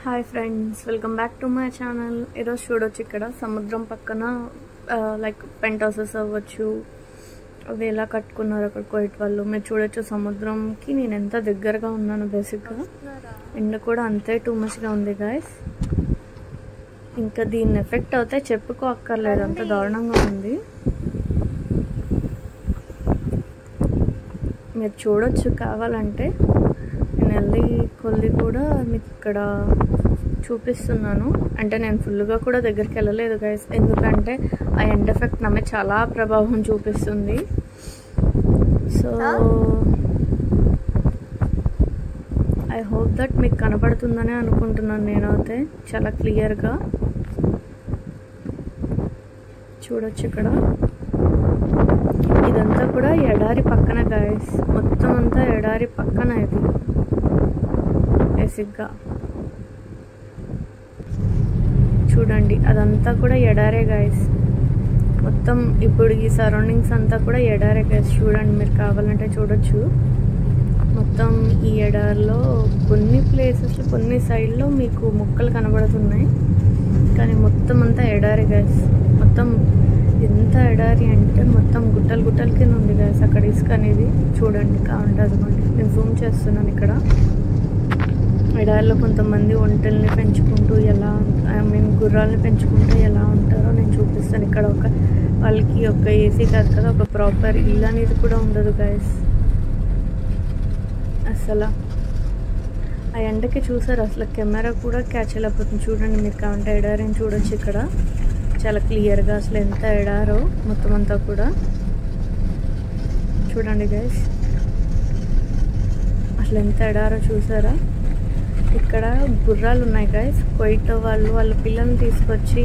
Hi friends, welcome back to my channel. ఈరోజు చూడొచ్చు ఇక్కడ సముద్రం పక్కన లైక్ పెంట్ హౌసెస్ అవ్వచ్చు, అవి ఎలా కట్టుకున్నారు అక్కడ కోయిట్ వాళ్ళు. మీరు చూడొచ్చు సముద్రంకి నేను ఎంత దగ్గరగా ఉన్నాను. బేసిక్గా ఎండ కూడా అంతే టూ మచ్గా ఉంది గైస్. ఇంకా దీని ఎఫెక్ట్ అవుతే చెప్పుకో అక్కర్లేదు, అంత దారుణంగా ఉంది. మీరు చూడొచ్చు కావాలంటే. నేను వెళ్ళి కొద్ది కూడా మీకు ఇక్కడ చూపిస్తున్నాను. అంటే నేను ఫుల్గా కూడా దగ్గరికి వెళ్ళలేదు గైస్, ఎందుకంటే ఆ ఎండ్ ఎఫెక్ట్ నా మీద చాలా ప్రభావం చూపిస్తుంది. సో ఐ హోప్ దట్ మీకు కనపడుతుందని అనుకుంటున్నాను. నేనైతే చాలా క్లియర్గా చూడొచ్చు ఇక్కడ. ఇదంతా కూడా ఎడారి పక్కన గైస్, మొత్తం అంతా ఎడారి పక్కన. ఇది బేసిక్గా చూడండి, అదంతా కూడా ఎడారే గైస్ మొత్తం. ఇప్పుడు ఈ సరౌండింగ్స్ అంతా కూడా ఎడారే గైస్. చూడండి, మీరు కావాలంటే చూడొచ్చు. మొత్తం ఈ ఎడారిలో కొన్ని ప్లేసెస్, కొన్ని సైడ్లో మీకు మొక్కలు కనబడుతున్నాయి, కానీ మొత్తం అంతా ఎడారే గైస్. మొత్తం ఎంత ఎడారి అంటే మొత్తం గుట్టలు గుట్టల కింద ఉంది గైస్. అక్కడ ఇసుక అనేది చూడండి, కావాలంటే అదిగోండి, నేను జూమ్ చేస్తున్నాను. ఇక్కడ ఎడారిలో కొంతమంది ఒంటెల్ని పెంచుకుంటూ ఎలా, గుర్రాలని పెంచుకుంటూ ఎలా ఉంటారో నేను చూపిస్తాను. ఇక్కడ వాళ్ళకి ఒక ఏసీ కాదు కదా, ఒక ప్రాపర్ ఇల్లు అనేది కూడా ఉండదు గైస్ అసలు. ఆ ఎండకి చూసారు అసలు కెమెరా కూడా క్యాచ్ అయిపోతుంది. చూడండి, మీరు కావాలంటే ఎడారిని చూడొచ్చు ఇక్కడ చాలా క్లియర్గా. అసలు ఎంత ఎడారో మొత్తం అంతా కూడా చూడండి గైస్. అసలు ఎంత ఎడారో చూసారా. ఇక్కడ గుర్రాలు ఉన్నాయి గైస్. కోయిట్ వాళ్ళు వాళ్ళ పిల్లల్ని తీసుకొచ్చి